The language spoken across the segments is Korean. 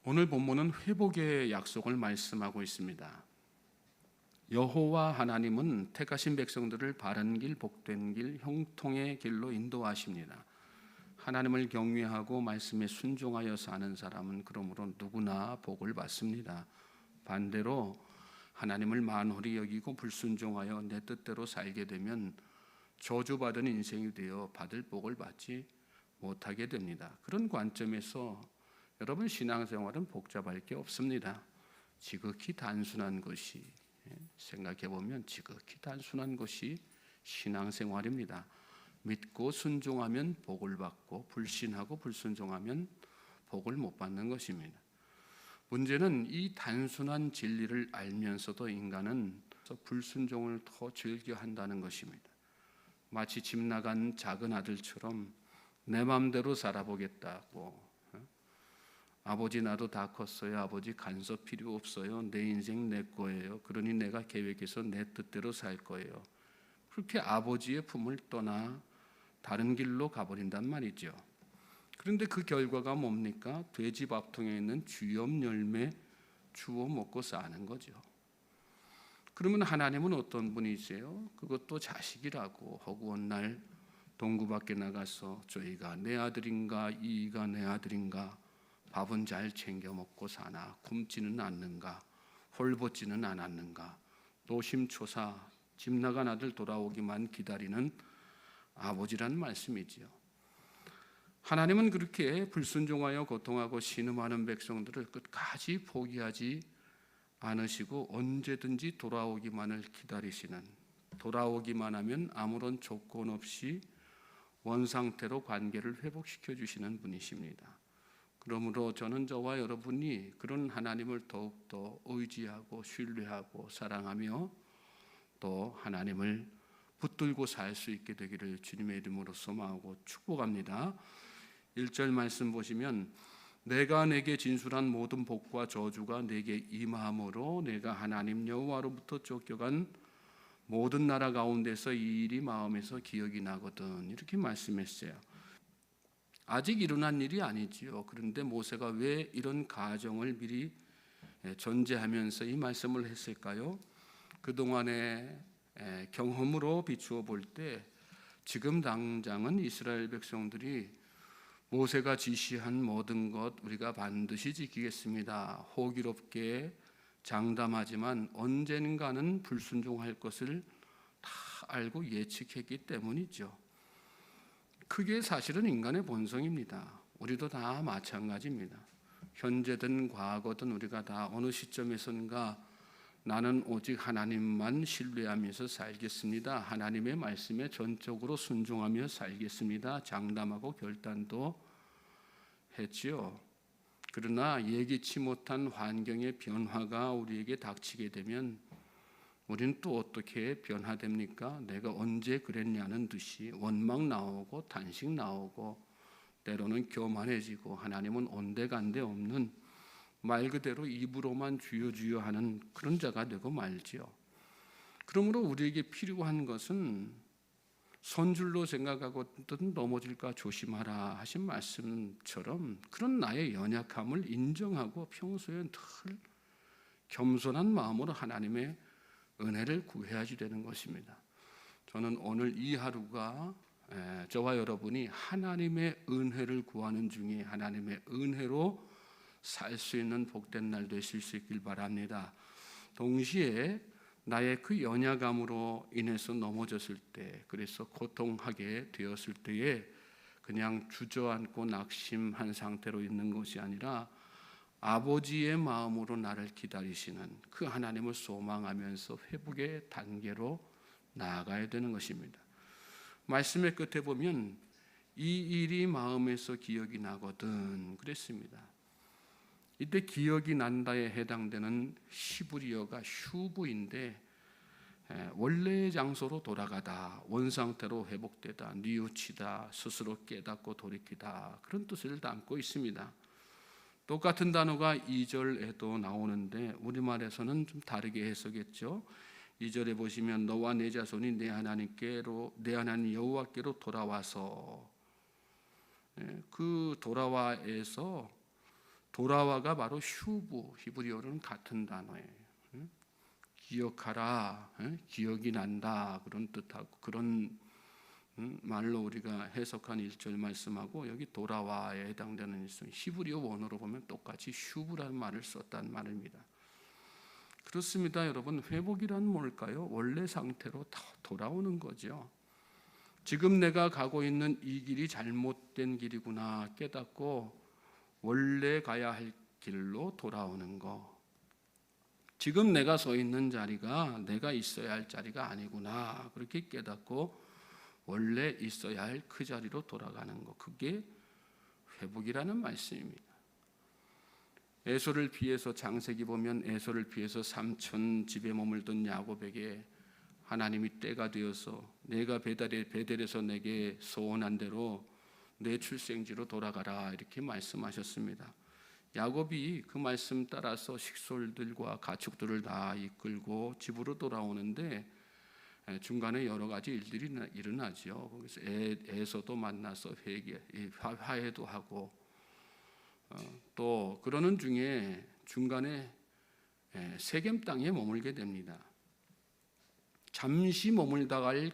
오늘 본문은 회복의 약속을 말씀하고 있습니다. 여호와 하나님은 택하신 백성들을 바른 길, 복된 길, 형통의 길로 인도하십니다. 하나님을 경외하고 말씀에 순종하여 사는 사람은 그러므로 누구나 복을 받습니다. 반대로 하나님을 만홀히 여기고 불순종하여 내 뜻대로 살게 되면 저주받은 인생이 되어 받을 복을 받지 못하게 됩니다. 그런 관점에서 여러분, 신앙생활은 복잡할 게 없습니다. 지극히 단순한 것이, 생각해 보면 지극히 단순한 것이 신앙생활입니다. 믿고 순종하면 복을 받고 불신하고 불순종하면 복을 못 받는 것입니다. 문제는 이 단순한 진리를 알면서도 인간은 불순종을 더 즐겨 한다는 것입니다. 마치 집 나간 작은 아들처럼 내 마음대로 살아보겠다고, 아버지 나도 다 컸어요. 아버지 간섭 필요 없어요. 내 인생 내 거예요. 그러니 내가 계획해서 내 뜻대로 살 거예요. 그렇게 아버지의 품을 떠나 다른 길로 가버린단 말이죠. 그런데 그 결과가 뭡니까? 돼지 밥통에 있는 쥐염 열매 주워 먹고 사는 거죠. 그러면 하나님은 어떤 분이세요? 그것도 자식이라고 허구한 날 동구 밖에 나가서 저희가 내 아들인가 이가 내 아들인가, 밥은 잘 챙겨 먹고 사나, 굶지는 않는가, 홀벗지는 않았는가, 노심초사 집 나간 아들 돌아오기만 기다리는 아버지란 말씀이지요. 하나님은 그렇게 불순종하여 고통하고 신음하는 백성들을 끝까지 포기하지 않으시고 언제든지 돌아오기만을 기다리시는, 돌아오기만 하면 아무런 조건 없이 원상태로 관계를 회복시켜 주시는 분이십니다. 그러므로 저는 저와 여러분이 그런 하나님을 더욱더 의지하고 신뢰하고 사랑하며 또 하나님을 붙들고 살 수 있게 되기를 주님의 이름으로 소망하고 축복합니다. 1절 말씀 보시면 내가 내게 진술한 모든 복과 저주가 내게 임함으로 내가 하나님 여호와로부터 쫓겨간 모든 나라 가운데서 이 일이 마음에서 기억이 나거든, 이렇게 말씀했어요. 아직 일어난 일이 아니지요. 그런데 모세가 왜 이런 가정을 미리 전제하면서 이 말씀을 했을까요? 그동안의 경험으로 비추어 볼 때 지금 당장은 이스라엘 백성들이 모세가 지시한 모든 것 우리가 반드시 지키겠습니다, 호기롭게 장담하지만 언젠가는 불순종할 것을 다 알고 예측했기 때문이죠. 그게 사실은 인간의 본성입니다. 우리도 다 마찬가지입니다. 현재든 과거든 우리가 다 어느 시점에선가 나는 오직 하나님만 신뢰하면서 살겠습니다, 하나님의 말씀에 전적으로 순종하며 살겠습니다, 장담하고 결단도 했지요. 그러나 예기치 못한 환경의 변화가 우리에게 닥치게 되면 우리는 또 어떻게 변화됩니까? 내가 언제 그랬냐는 듯이 원망 나오고 탄식 나오고 때로는 교만해지고 하나님은 온데간데 없는 말 그대로 입으로만 주여 하는 그런 자가 되고 말지요. 그러므로 우리에게 필요한 것은 손줄로 생각하거든 넘어질까 조심하라 하신 말씀처럼 그런 나의 연약함을 인정하고 평소에 늘 겸손한 마음으로 하나님의 은혜를 구해야지 되는 것입니다. 저는 오늘 이 하루가 저와 여러분이 하나님의 은혜를 구하는 중에 하나님의 은혜로 살 수 있는 복된 날 되실 수 있길 바랍니다. 동시에 나의 그 연약함으로 인해서 넘어졌을 때, 그래서 고통하게 되었을 때에 그냥 주저앉고 낙심한 상태로 있는 것이 아니라 아버지의 마음으로 나를 기다리시는 그 하나님을 소망하면서 회복의 단계로 나아가야 되는 것입니다. 말씀의 끝에 보면 이 일이 마음에서 기억이 나거든 그랬습니다. 이때 기억이 난다에 해당되는 히브리어가 슈브인데 원래의 장소로 돌아가다, 원상태로 회복되다, 뉘우치다, 스스로 깨닫고 돌이키다, 그런 뜻을 담고 있습니다. 똑같은 단어가 2절에도 나오는데 우리말에서는 좀 다르게 해석했죠. 2절에 보시면 너와 내 자손이 내 하나님 여호와께로 돌아와서, 그 돌아와에서 돌아와가 바로 슈브, 히브리어로는 같은 단어예요. 기억하라, 기억이 난다 그런 뜻하고 그런 말로 우리가 해석한 1절 말씀하고 여기 돌아와에 해당되는 히브리어 원어로 보면 똑같이 슈브라는 말을 썼다는 말입니다. 그렇습니다, 여러분. 회복이란 뭘까요? 원래 상태로 돌아오는 거죠. 지금 내가 가고 있는 이 길이 잘못된 길이구나 깨닫고 원래 가야 할 길로 돌아오는 거. 지금 내가 서 있는 자리가 내가 있어야 할 자리가 아니구나 그렇게 깨닫고 원래 있어야 할 그 자리로 돌아가는 거. 그게 회복이라는 말씀입니다. 에서를 피해서 창세기 보면 에서를 피해서 삼촌 집에 머물던 야곱에게 하나님이 때가 되어서 내가 베델에서 내게 소원한 대로 내 출생지로 돌아가라 이렇게 말씀하셨습니다. 야곱이 그 말씀 따라서 식솔들과 가축들을 다 이끌고 집으로 돌아오는데 중간에 여러 가지 일들이 일어나죠. 거기서 에서도 만나서 화해도 하고 또 그러는 중에 중간에 세겜 땅에 머물게 됩니다. 잠시 머물다 갈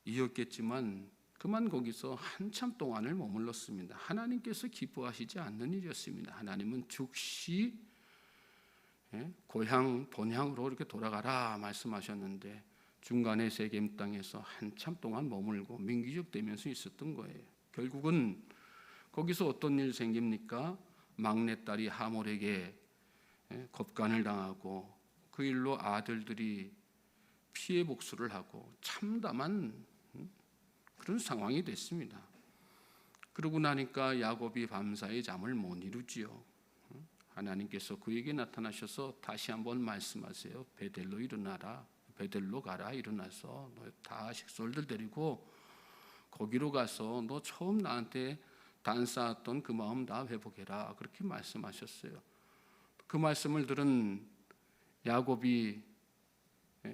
계획이었겠지만 그만 거기서 한참 동안을 머물렀습니다. 하나님께서 기뻐하시지 않는 일이었습니다. 하나님은 즉시 고향 본향으로 이렇게 돌아가라 말씀하셨는데 중간에 세겜 땅에서 한참 동안 머물고 민기적되면서 있었던 거예요. 결국은 거기서 어떤 일 생깁니까? 막내딸이 하몰에게 겁간을 당하고 그 일로 아들들이 피해 복수를 하고 참담한 그런 상황이 됐습니다. 그러고 나니까 야곱이 밤사이 잠을 못 이루지요. 하나님께서 그에게 나타나셔서 다시 한번 말씀하세요. 베델로 일어나라. 베델로 가라. 일어나서 너 다 식솔들 데리고 거기로 가서 너 처음 나한테 단싸했던 그 마음 다 회복해라. 그렇게 말씀하셨어요. 그 말씀을 들은 야곱이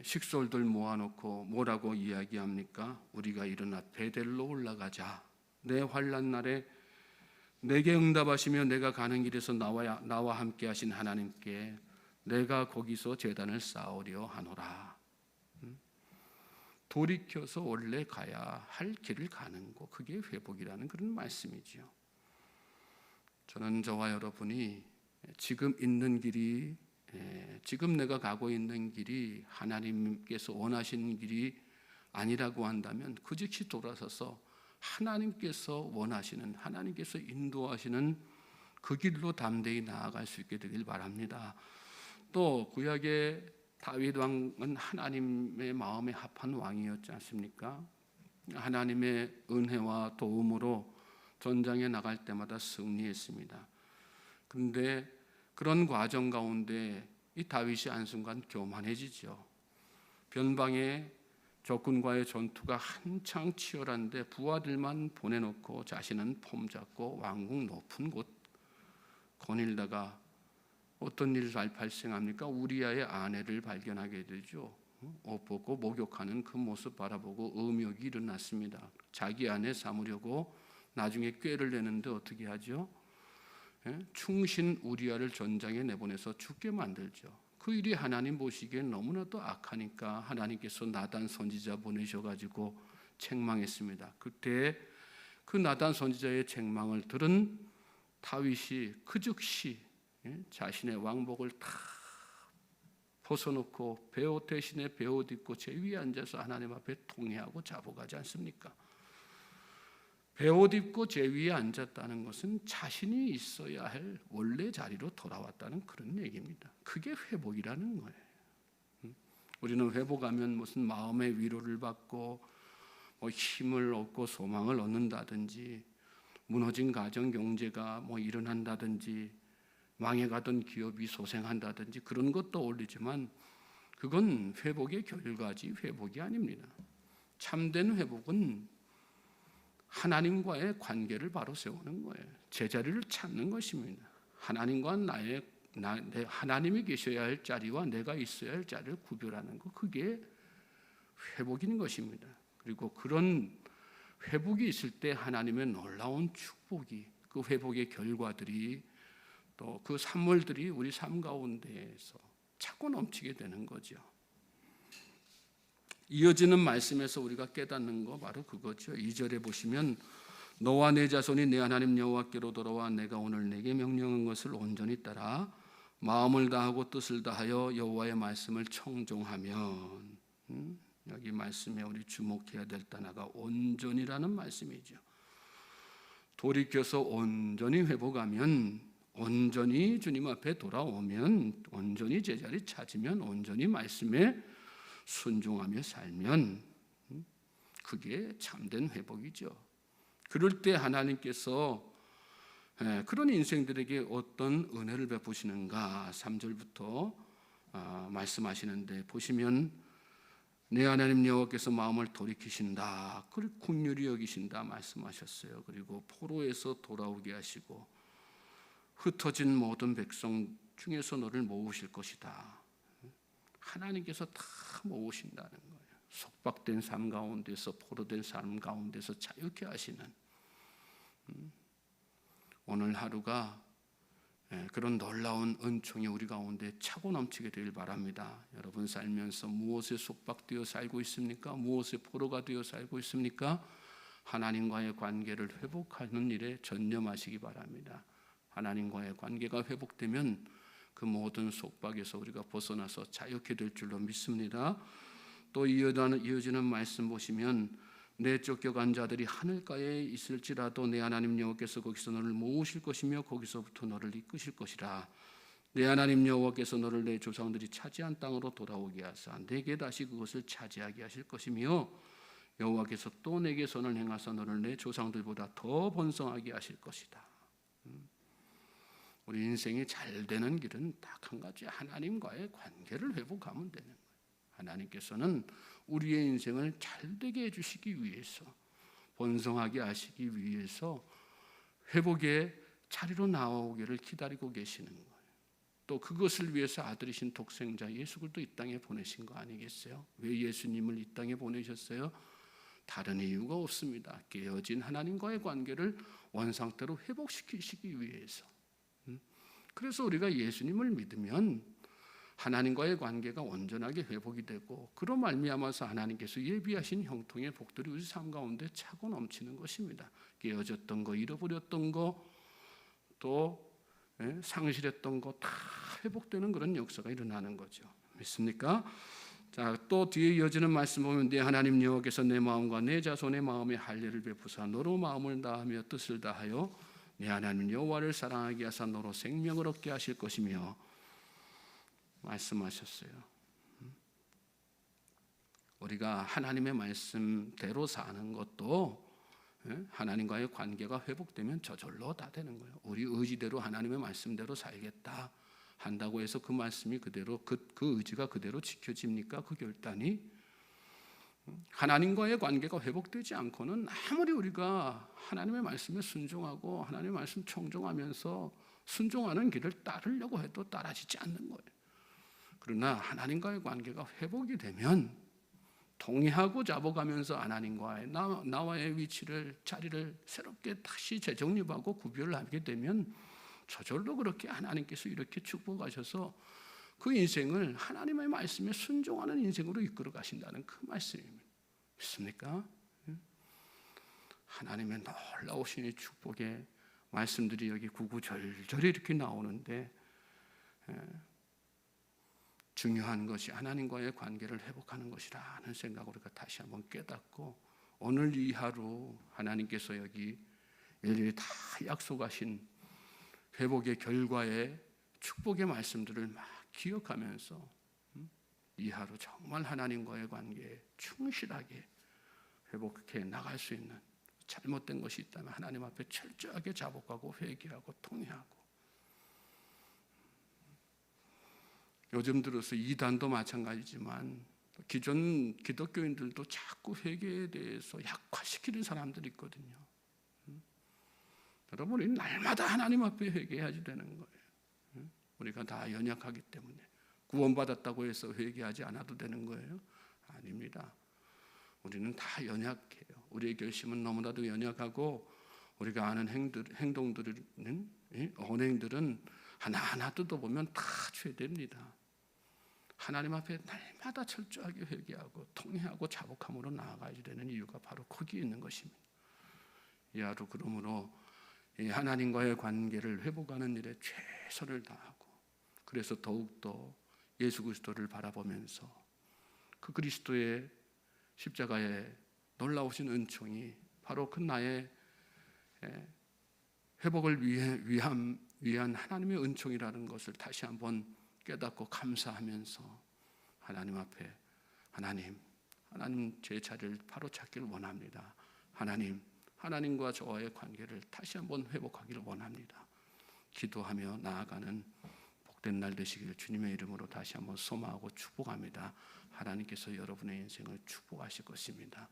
식솔들 모아놓고 뭐라고 이야기합니까? 우리가 일어나 베델로 올라가자. 내 환난 날에 내게 응답하시며 내가 가는 길에서 나와 함께 하신 하나님께 내가 거기서 제단을 쌓으려 하노라. 돌이켜서 원래 가야 할 길을 가는 거, 그게 회복이라는 그런 말씀이죠. 저는 저와 여러분이 지금 있는 길이 지금 내가 가고 있는 길이 하나님께서 원하시는 길이 아니라고 한다면 그 즉시 돌아서서 하나님께서 원하시는 하나님께서 인도하시는 그 길로 담대히 나아갈 수 있게 되길 바랍니다. 또 구약의 다윗 왕은 하나님의 마음에 합한 왕이었지 않습니까? 하나님의 은혜와 도움으로 전장에 나갈 때마다 승리했습니다. 그런데 그런 과정 가운데 이 다윗이 한순간 교만해지죠. 변방의 적군과의 전투가 한창 치열한데 부하들만 보내놓고 자신은 폼 잡고 왕궁 높은 곳 거닐다가 어떤 일이 발생합니까? 우리아의 아내를 발견하게 되죠. 옷 벗고 목욕하는 그 모습 바라보고 음욕이 일어났습니다. 자기 아내 삼으려고 나중에 꾀를 내는데 어떻게 하죠? 충신 우리아를 전장에 내보내서 죽게 만들죠. 그 일이 하나님 보시기엔 너무나도 악하니까 하나님께서 나단 선지자 보내셔가지고 책망했습니다. 그때 그 나단 선지자의 책망을 들은 다윗이 그 즉시 자신의 왕복을 다 벗어놓고 베옷 대신에 베옷 입고 제 위에 앉아서 하나님 앞에 통회하고 자복하지 않습니까? 베옷 입고 제 위에 앉았다는 것은 자신이 있어야 할 원래 자리로 돌아왔다는 그런 얘기입니다. 그게 회복이라는 거예요. 우리는 회복하면 무슨 마음의 위로를 받고 힘을 얻고 소망을 얻는다든지 무너진 가정 경제가 일어난다든지 망해가던 기업이 소생한다든지 그런 것도 어울리지만 그건 회복의 결과지 회복이 아닙니다. 참된 회복은 하나님과의 관계를 바로 세우는 거예요. 제자리를 찾는 것입니다. 하나님과 하나님이 계셔야 할 자리와 내가 있어야 할 자리를 구별하는 것, 그게 회복인 것입니다. 그리고 그런 회복이 있을 때 하나님의 놀라운 축복이 그 회복의 결과들이 또 그 산물들이 우리 삶 가운데에서 차고 넘치게 되는 거죠. 이어지는 말씀에서 우리가 깨닫는 거 바로 그거죠. 2절에 보시면 너와 내 자손이 내 하나님 여호와께로 돌아와 내가 오늘 내게 명령한 것을 온전히 따라 마음을 다하고 뜻을 다하여 여호와의 말씀을 청종하면, 여기 말씀에 우리 주목해야 될 단어가 온전이라는 말씀이죠. 돌이켜서 온전히 회복하면, 온전히 주님 앞에 돌아오면, 온전히 제자리 찾으면, 온전히 말씀에 순종하며 살면 그게 참된 회복이죠. 그럴 때 하나님께서 그런 인생들에게 어떤 은혜를 베푸시는가 3절부터 말씀하시는데 보시면 내 하나님 여호와께서 마음을 돌이키신다, 그리고 긍휼히 여기신다 말씀하셨어요. 그리고 포로에서 돌아오게 하시고 흩어진 모든 백성 중에서 너를 모으실 것이다. 하나님께서 다 모으신다는 거예요. 속박된 삶 가운데서, 포로된 삶 가운데서 자유케 하시는 오늘 하루가 그런 놀라운 은총이 우리 가운데 차고 넘치게 되길 바랍니다. 여러분 살면서 무엇에 속박되어 살고 있습니까? 무엇에 포로가 되어 살고 있습니까? 하나님과의 관계를 회복하는 일에 전념하시기 바랍니다. 하나님과의 관계가 회복되면 그 모든 속박에서 우리가 벗어나서 자유케 될 줄로 믿습니다. 또 이어지는 말씀 보시면 내 쫓겨간 자들이 하늘가에 있을지라도 내 하나님 여호와께서 거기서 너를 모으실 것이며 거기서부터 너를 이끄실 것이라. 내 하나님 여호와께서 너를 내 조상들이 차지한 땅으로 돌아오게 하사 내게 다시 그것을 차지하게 하실 것이며 여호와께서 또 내게 선을 행하사 너를 내 조상들보다 더 번성하게 하실 것이다. 우리 인생이 잘 되는 길은 딱 한 가지, 하나님과의 관계를 회복하면 되는 거예요. 하나님께서는 우리의 인생을 잘 되게 해주시기 위해서, 번성하게 하시기 위해서 회복의 자리로 나오기를 기다리고 계시는 거예요. 또 그것을 위해서 아들이신 독생자 예수 그리스도 이 땅에 보내신 거 아니겠어요? 왜 예수님을 이 땅에 보내셨어요? 다른 이유가 없습니다. 깨어진 하나님과의 관계를 원상태로 회복시키시기 위해서. 그래서 우리가 예수님을 믿으면 하나님과의 관계가 온전하게 회복이 되고 그로 말미암아서 하나님께서 예비하신 형통의 복들이 우리 삶 가운데 차고 넘치는 것입니다. 깨어졌던 거, 잃어버렸던 거, 또 상실했던 거 다 회복되는 그런 역사가 일어나는 거죠. 믿습니까? 자, 또 뒤에 이어지는 말씀 보면 내 하나님 여호와께서 내 마음과 내 자손의 마음에 할례를 베푸사 너로 마음을 다하며 뜻을 다하여 내 하나님 여호와를 사랑하게 하사 너로 생명을 얻게 하실 것이며 말씀하셨어요. 우리가 하나님의 말씀대로 사는 것도 하나님과의 관계가 회복되면 저절로 다 되는 거예요. 우리 의지대로 하나님의 말씀대로 살겠다 한다고 해서 그 말씀이 그대로 그 의지가 그대로 지켜집니까? 그 결단이 하나님과의 관계가 회복되지 않고는 아무리 우리가 하나님의 말씀에 순종하고 하나님의 말씀 청종하면서 순종하는 길을 따르려고 해도 따라지지 않는 거예요. 그러나 하나님과의 관계가 회복이 되면 동의하고 잡아가면서 하나님과의 나와의 위치를, 자리를 새롭게 다시 재정립하고 구별하게 되면 저절로 그렇게 하나님께서 이렇게 축복하셔서 그 인생을 하나님의 말씀에 순종하는 인생으로 이끌어 가신다는 그 말씀입니다. 믿습니까? 하나님의 놀라우신 이 축복의 말씀들이 여기 구구절절히 이렇게 나오는데 중요한 것이 하나님과의 관계를 회복하는 것이라는 생각을 우리가 다시 한번 깨닫고 오늘 이 하루 하나님께서 여기 일일이 다 약속하신 회복의 결과의 축복의 말씀들을 막 기억하면서 이 하루 정말 하나님과의 관계에 충실하게 회복해 나갈 수 있는, 잘못된 것이 있다면 하나님 앞에 철저하게 자복하고 회개하고 통회하고, 요즘 들어서 이단도 마찬가지지만 기존 기독교인들도 자꾸 회개에 대해서 약화시키는 사람들이 있거든요. 여러분, 우리는 날마다 하나님 앞에 회개해야지 되는 거예요. 우리가 다 연약하기 때문에 구원받았다고 해서 회개하지 않아도 되는 거예요? 아닙니다. 우리는 다 연약해요. 우리의 결심은 너무나도 연약하고 우리가 하는 행동들은, 언행들은 하나하나 뜯어보면 다 죄됩니다. 하나님 앞에 날마다 철저하게 회개하고 통회하고 자복함으로 나아가야 되는 이유가 바로 거기에 있는 것입니다. 이 하루 그러므로 하나님과의 관계를 회복하는 일에 최선을 다하고, 그래서 더욱더 예수 그리스도를 바라보면서 그 그리스도의 십자가의 놀라우신 은총이 바로 그 나의 회복을 위한 하나님의 은총이라는 것을 다시 한번 깨닫고 감사하면서 하나님 앞에 하나님 제 자리를 바로 찾기를 원합니다. 하나님과 저와의 관계를 다시 한번 회복하기를 원합니다. 기도하며 나아가는 복된 날 되시기를 주님의 이름으로 다시 한번 소망하고 축복합니다. 하나님께서 여러분의 인생을 축복하실 것입니다.